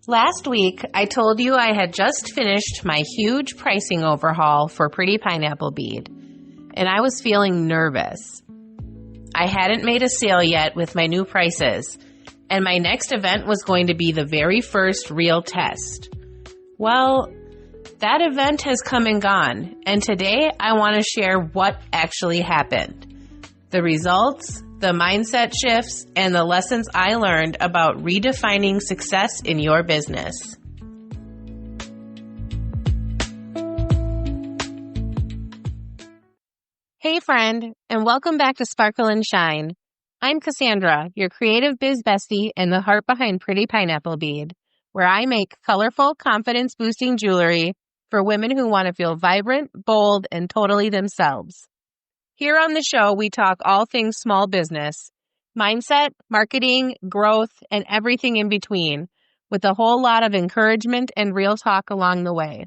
Last week, I told you I had just finished my huge pricing overhaul for Pretty Pineapple Bead, and I was feeling nervous. I hadn't made a sale yet with my new prices, and my next event was going to be the very first real test. Well, that event has come and gone, and today I want to share what actually happened. The results, the mindset shifts, and the lessons I learned about redefining success in your business. Hey friend, and welcome back to Sparkle and Shine. I'm Cassandra, your creative biz bestie and the heart behind Pretty Pineapple Bead, where I make colorful, confidence-boosting jewelry for women who want to feel vibrant, bold, and totally themselves. Here on the show, we talk all things small business, mindset, marketing, growth, and everything in between, with a whole lot of encouragement and real talk along the way.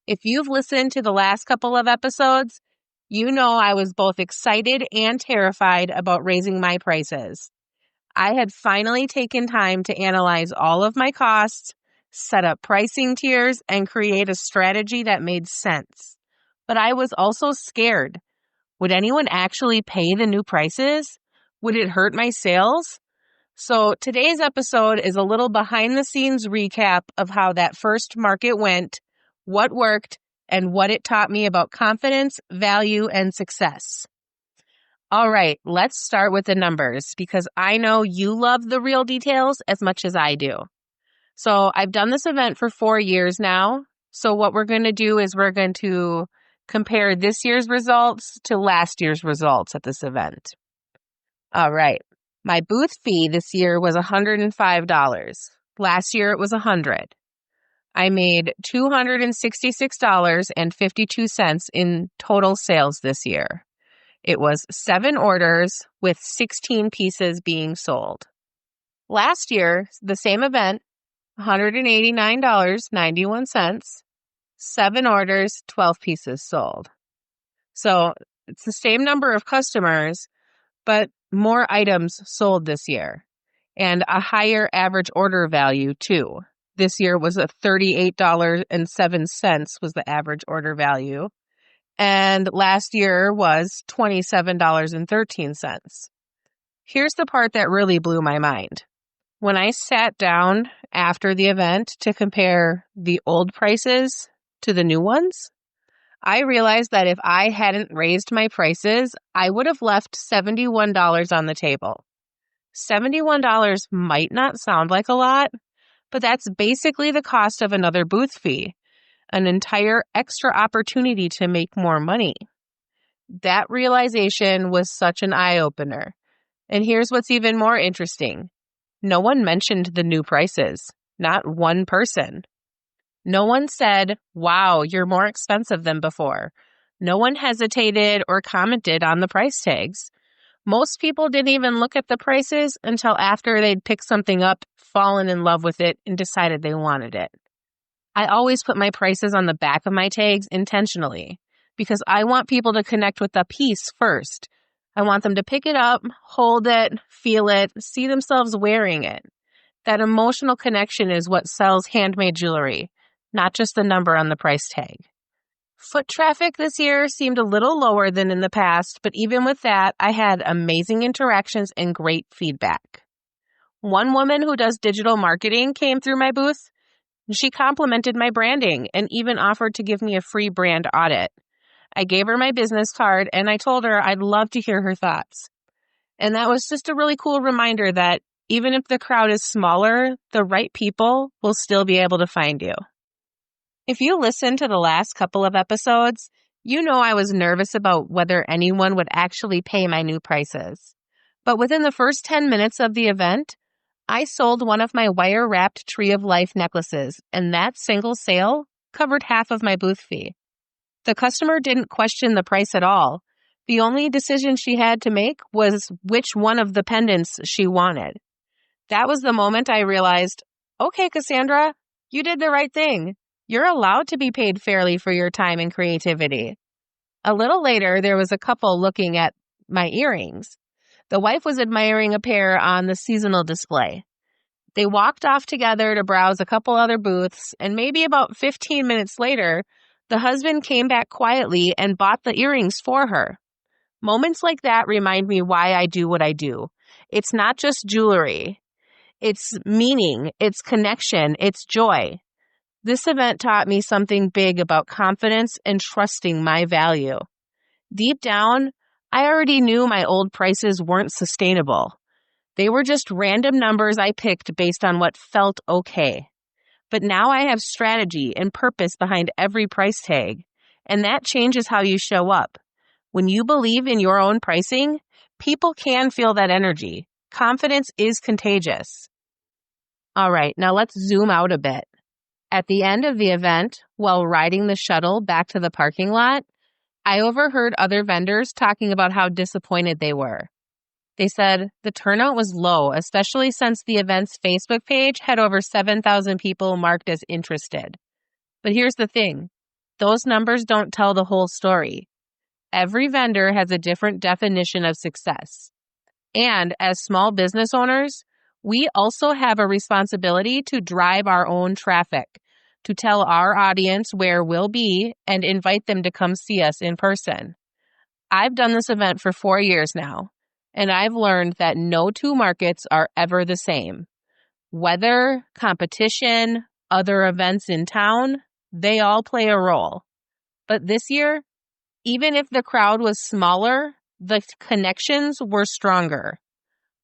If you've listened to the last couple of episodes, you know I was both excited and terrified about raising my prices. I had finally taken time to analyze all of my costs, set up pricing tiers, and create a strategy that made sense. But I was also scared. Would anyone actually pay the new prices? Would it hurt my sales? So today's episode is a little behind the scenes recap of how that first market went, what worked, and what it taught me about confidence, value, and success. All right, let's start with the numbers because I know you love the real details as much as I do. So I've done this event for 4 years now. So what we're going to do is we're going to compare this year's results to last year's results at this event. All right. My booth fee this year was $105. Last year it was $100. I made $266.52 in total sales this year. It was 7 orders with 16 pieces being sold. Last year, the same event, $189.91. 7 orders, 12 pieces sold. So it's the same number of customers, but more items sold this year and a higher average order value too. This year was a $38.07 was the average order value. And last year was $27.13. Here's the part that really blew my mind. When I sat down after the event to compare the old prices to the new ones, I realized that if I hadn't raised my prices, I would have left $71 on the table. $71 might not sound like a lot, but that's basically the cost of another booth fee, an entire extra opportunity to make more money. That realization was such an eye-opener. And here's what's even more interesting. No one mentioned the new prices, not one person. No one said, wow, you're more expensive than before. No one hesitated or commented on the price tags. Most people didn't even look at the prices until after they'd picked something up, fallen in love with it, and decided they wanted it. I always put my prices on the back of my tags intentionally because I want people to connect with the piece first. I want them to pick it up, hold it, feel it, see themselves wearing it. That emotional connection is what sells handmade jewelry, not just the number on the price tag. Foot traffic this year seemed a little lower than in the past, but even with that, I had amazing interactions and great feedback. One woman who does digital marketing came through my booth. She complimented my branding and even offered to give me a free brand audit. I gave her my business card and I told her I'd love to hear her thoughts. And that was just a really cool reminder that even if the crowd is smaller, the right people will still be able to find you. If you listened to the last couple of episodes, you know I was nervous about whether anyone would actually pay my new prices. But within the first 10 minutes of the event, I sold one of my wire-wrapped Tree of Life necklaces, and that single sale covered half of my booth fee. The customer didn't question the price at all. The only decision she had to make was which one of the pendants she wanted. That was the moment I realized, okay, Cassandra, you did the right thing. You're allowed to be paid fairly for your time and creativity. A little later, there was a couple looking at my earrings. The wife was admiring a pair on the seasonal display. They walked off together to browse a couple other booths, and maybe about 15 minutes later, the husband came back quietly and bought the earrings for her. Moments like that remind me why I do what I do. It's not just jewelry. It's meaning, it's connection, it's joy. This event taught me something big about confidence and trusting my value. Deep down, I already knew my old prices weren't sustainable. They were just random numbers I picked based on what felt okay. But now I have strategy and purpose behind every price tag, and that changes how you show up. When you believe in your own pricing, people can feel that energy. Confidence is contagious. All right, now let's zoom out a bit. At the end of the event, while riding the shuttle back to the parking lot, I overheard other vendors talking about how disappointed they were. They said the turnout was low, especially since the event's Facebook page had over 7,000 people marked as interested. But here's the thing. Those numbers don't tell the whole story. Every vendor has a different definition of success. And as small business owners, we also have a responsibility to drive our own traffic, to tell our audience where we'll be and invite them to come see us in person. I've done this event for 4 years now, and I've learned that no two markets are ever the same. Weather, competition, other events in town, they all play a role. But this year, even if the crowd was smaller, the connections were stronger.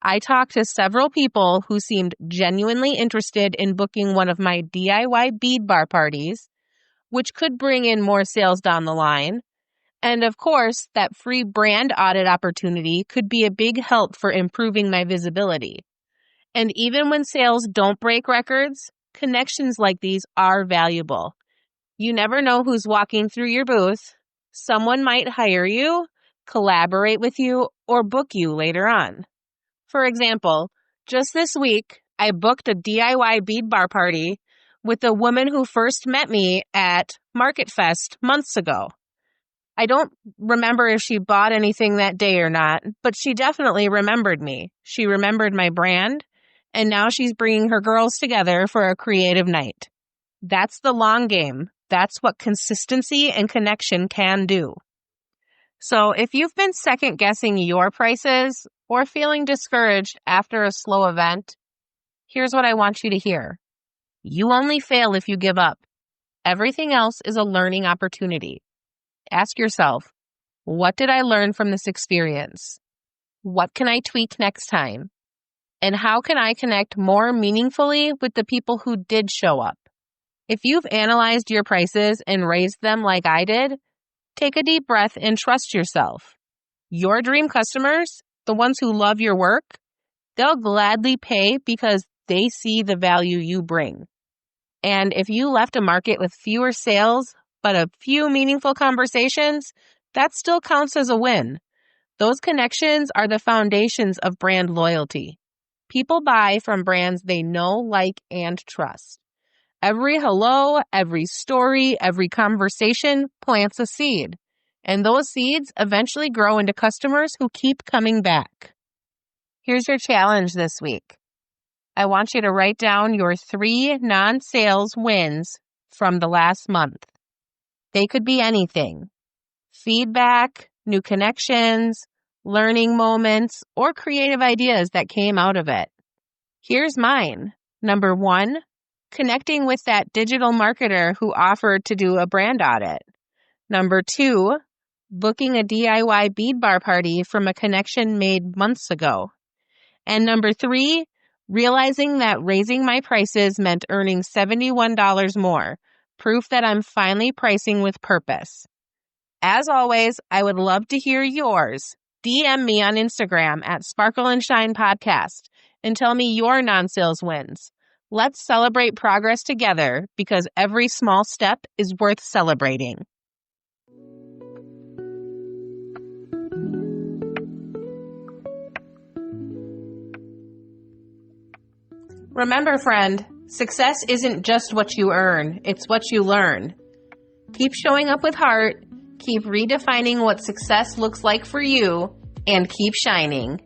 I talked to several people who seemed genuinely interested in booking one of my DIY bead bar parties, which could bring in more sales down the line. And of course, that free brand audit opportunity could be a big help for improving my visibility. And even when sales don't break records, connections like these are valuable. You never know who's walking through your booth. Someone might hire you, collaborate with you, or book you later on. For example, just this week, I booked a DIY bead bar party with a woman who first met me at Market Fest months ago. I don't remember if she bought anything that day or not, but she definitely remembered me. She remembered my brand, and now she's bringing her girls together for a creative night. That's the long game. That's what consistency and connection can do. So if you've been second-guessing your prices or feeling discouraged after a slow event, here's what I want you to hear. You only fail if you give up. Everything else is a learning opportunity. Ask yourself, what did I learn from this experience? What can I tweak next time? And how can I connect more meaningfully with the people who did show up? If you've analyzed your prices and raised them like I did, take a deep breath and trust yourself. Your dream customers, the ones who love your work, they'll gladly pay because they see the value you bring. And if you left a market with fewer sales, but a few meaningful conversations, that still counts as a win. Those connections are the foundations of brand loyalty. People buy from brands they know, like, and trust. Every hello, every story, every conversation plants a seed. And those seeds eventually grow into customers who keep coming back. Here's your challenge this week. I want you to write down your 3 non-sales wins from the last month. They could be anything. Feedback, new connections, learning moments, or creative ideas that came out of it. Here's mine. Number 1, connecting with that digital marketer who offered to do a brand audit. Number 2, booking a DIY bead bar party from a connection made months ago. And number 3, realizing that raising my prices meant earning $71 more. Proof that I'm finally pricing with purpose. As always, I would love to hear yours. DM me on Instagram at Sparkle and Shine Podcast and tell me your non-sales wins. Let's celebrate progress together because every small step is worth celebrating. Remember, friend, success isn't just what you earn, it's what you learn. Keep showing up with heart, keep redefining what success looks like for you, and keep shining.